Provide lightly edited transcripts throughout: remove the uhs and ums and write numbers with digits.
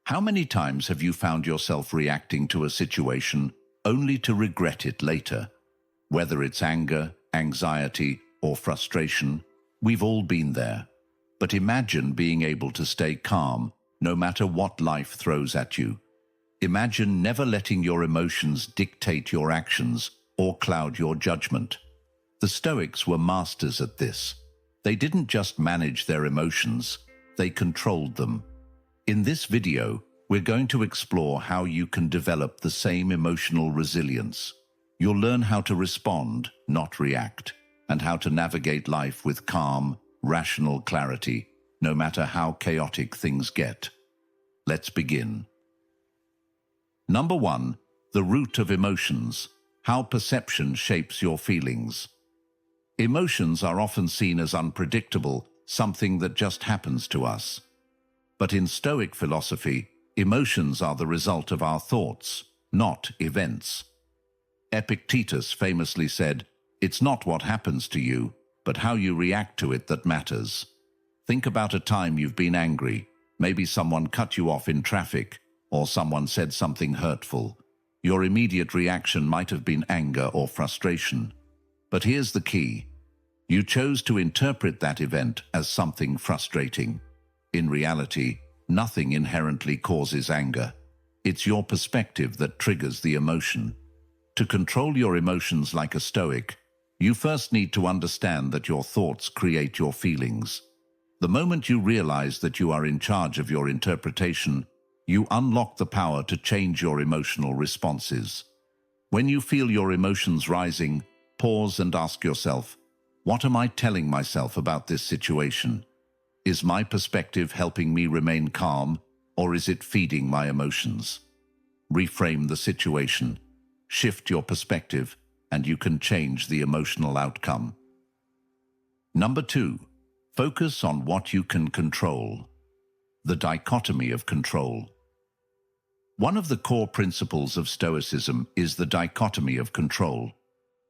How many times have you found yourself reacting to a situation only to regret it later? Whether it's anger, anxiety, or frustration, we've all been there. But imagine being able to stay calm no matter what life throws at you. Imagine never letting your emotions dictate your actions or cloud your judgment. The Stoics were masters at this. They didn't just manage their emotions, they controlled them. In this video, we're going to explore how you can develop the same emotional resilience. You'll learn how to respond, not react, and how to navigate life with calm, rational clarity, no matter how chaotic things get. Let's begin. Number 1, the root of emotions, how perception shapes your feelings. Emotions are often seen as unpredictable, something that just happens to us. But in Stoic philosophy, emotions are the result of our thoughts, not events. Epictetus famously said, "It's not what happens to you, but how you react to it that matters." Think about a time you've been angry. Maybe someone cut you off in traffic, or someone said something hurtful. Your immediate reaction might have been anger or frustration. But here's the key. You chose to interpret that event as something frustrating. In reality, nothing inherently causes anger. It's your perspective that triggers the emotion. To control your emotions like a Stoic, you first need to understand that your thoughts create your feelings. The moment you realize that you are in charge of your interpretation, you unlock the power to change your emotional responses. When you feel your emotions rising, pause and ask yourself, what am I telling myself about this situation? Is my perspective helping me remain calm, or is it feeding my emotions? Reframe the situation. Shift your perspective, and you can change the emotional outcome. Number 2, focus on what you can control. The dichotomy of control. One of the core principles of Stoicism is the dichotomy of control.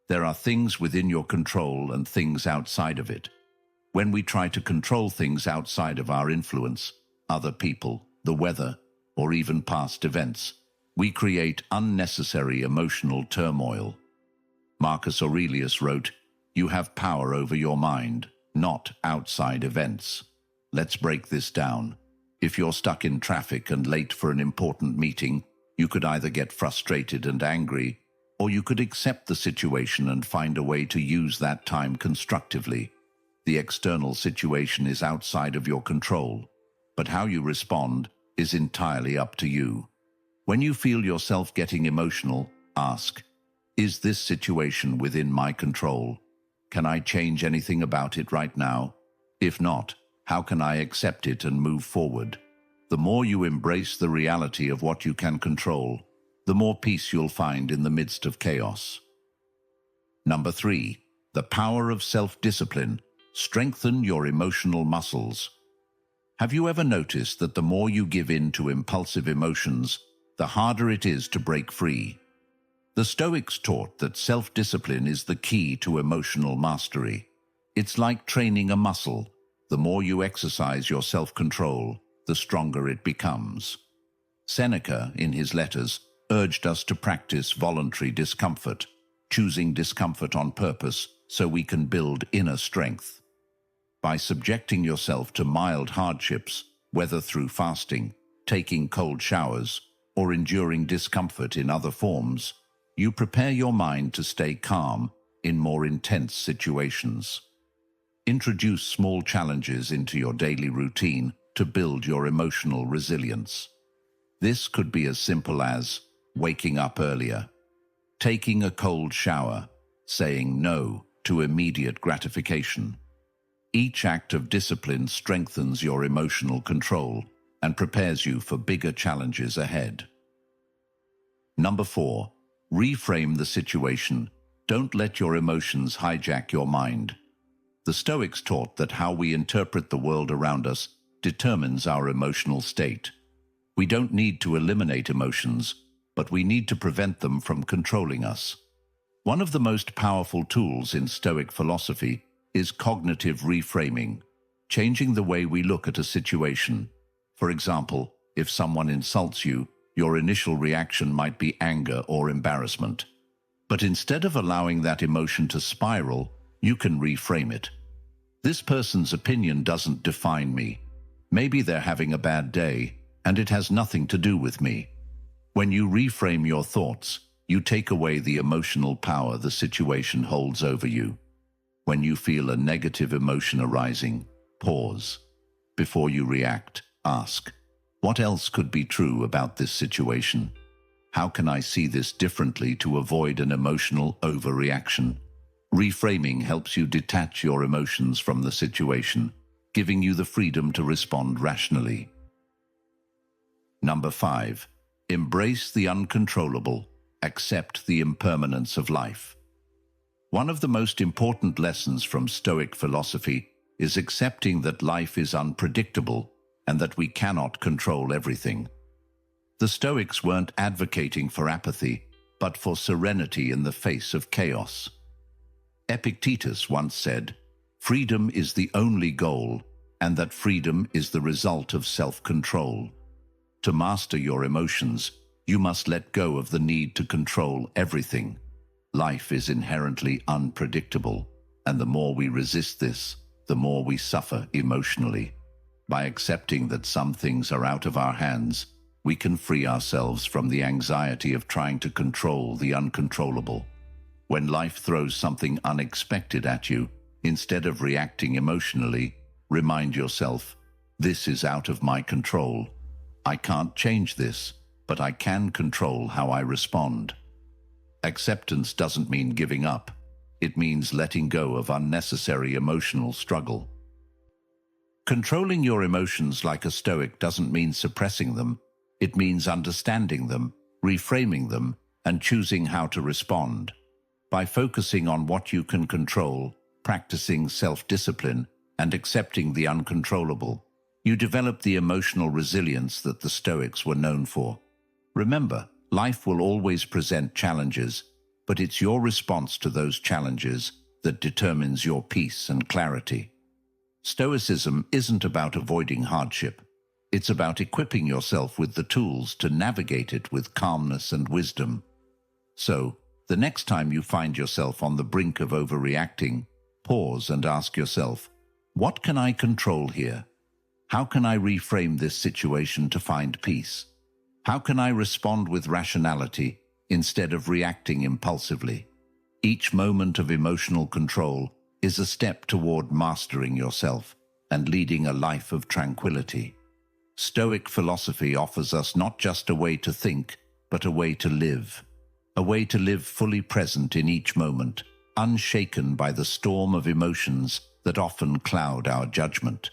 There are things within your control and things outside of it. When we try to control things outside of our influence, other people, the weather, or even past events, we create unnecessary emotional turmoil. Marcus Aurelius wrote, "You have power over your mind, not outside events." Let's break this down. If you're stuck in traffic and late for an important meeting, you could either get frustrated and angry, or you could accept the situation and find a way to use that time constructively. The external situation is outside of your control, but how you respond is entirely up to you. When you feel yourself getting emotional, ask, is this situation within my control? Can I change anything about it right now? If not, how can I accept it and move forward? The more you embrace the reality of what you can control, the more peace you'll find in the midst of chaos. Number 3, the power of self-discipline. Strengthen your emotional muscles. Have you ever noticed that the more you give in to impulsive emotions, the harder it is to break free? The Stoics taught that self-discipline is the key to emotional mastery. It's like training a muscle. The more you exercise your self-control, the stronger it becomes. Seneca, in his letters, urged us to practice voluntary discomfort, choosing discomfort on purpose so we can build inner strength. By subjecting yourself to mild hardships, whether through fasting, taking cold showers, or enduring discomfort in other forms, you prepare your mind to stay calm in more intense situations. Introduce small challenges into your daily routine to build your emotional resilience. This could be as simple as waking up earlier, taking a cold shower, saying no to immediate gratification. Each act of discipline strengthens your emotional control and prepares you for bigger challenges ahead. Number 4, reframe the situation. Don't let your emotions hijack your mind. The Stoics taught that how we interpret the world around us determines our emotional state. We don't need to eliminate emotions, but we need to prevent them from controlling us. One of the most powerful tools in Stoic philosophy is cognitive reframing, changing the way we look at a situation. For example, If someone insults you, your initial reaction might be anger or embarrassment. But instead of allowing that emotion to spiral, you can reframe it. This person's opinion doesn't define me. Maybe they're having a bad day, and it has nothing to do with me. When you reframe your thoughts, you take away the emotional power the situation holds over you. When you feel a negative emotion arising, pause. Before you react, ask, what else could be true about this situation? How can I see this differently to avoid an emotional overreaction? Reframing helps you detach your emotions from the situation, giving you the freedom to respond rationally. Number 5. Embrace the uncontrollable. Accept the impermanence of life. One of the most important lessons from Stoic philosophy is accepting that life is unpredictable and that we cannot control everything. The Stoics weren't advocating for apathy, but for serenity in the face of chaos. Epictetus once said, "Freedom is the only goal, and that freedom is the result of self-control." To master your emotions, you must let go of the need to control everything. Life is inherently unpredictable, and the more we resist this, the more we suffer emotionally. By accepting that some things are out of our hands, we can free ourselves from the anxiety of trying to control the uncontrollable. When life throws something unexpected at you, instead of reacting emotionally, remind yourself, this is out of my control. I can't change this, but I can control how I respond. Acceptance doesn't mean giving up. It means letting go of unnecessary emotional struggle. Controlling your emotions like a Stoic doesn't mean suppressing them. It means understanding them, reframing them, and choosing how to respond. By focusing on what you can control, practicing self-discipline, and accepting the uncontrollable, you develop the emotional resilience that the Stoics were known for. Remember, life will always present challenges, but it's your response to those challenges that determines your peace and clarity. Stoicism isn't about avoiding hardship. It's about equipping yourself with the tools to navigate it with calmness and wisdom. So, the next time you find yourself on the brink of overreacting, pause and ask yourself, what can I control here? How can I reframe this situation to find peace? How can I respond with rationality instead of reacting impulsively? Each moment of emotional control is a step toward mastering yourself and leading a life of tranquility. Stoic philosophy offers us not just a way to think, but a way to live. A way to live fully present in each moment, unshaken by the storm of emotions that often cloud our judgment.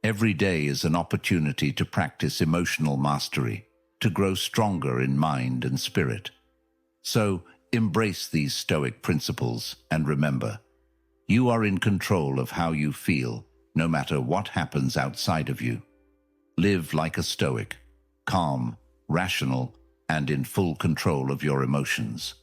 Every day is an opportunity to practice emotional mastery, to grow stronger in mind and spirit. So, embrace these Stoic principles and remember, you are in control of how you feel, no matter what happens outside of you. Live like a Stoic, calm, rational, and in full control of your emotions.